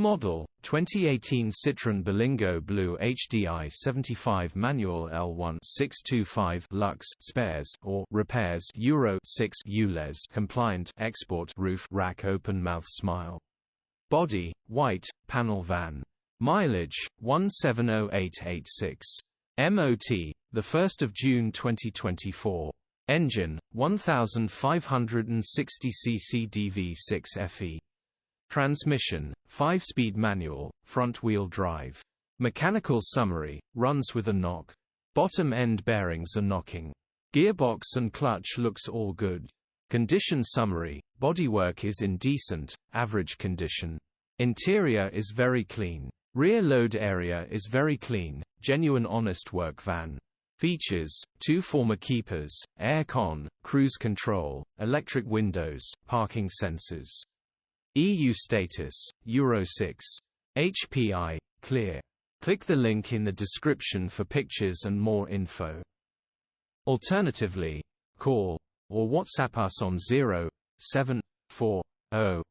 Model: 2018 Citroen Berlingo BlueHDi 75 manual L1 625 Lux spares or repairs Euro 6 ULEZ compliant export roof rack open mouth smile. Body: white, panel van. Mileage: 170886. MOT: the 1st of June 2024. Engine: 1560 cc DV6 FE. Transmission: 5-speed manual, front-wheel drive. Mechanical summary: runs with a knock. Bottom end bearings are knocking. Gearbox and clutch looks all good. Condition summary: bodywork is in decent, average condition. Interior is very clean. Rear load area is very clean, genuine honest work van. Features: 2 former keepers, air-con, cruise control, electric windows, parking sensors. EU status: Euro 6. HPI, clear. Click the link in the description for pictures and more info. Alternatively, call or WhatsApp us on 07400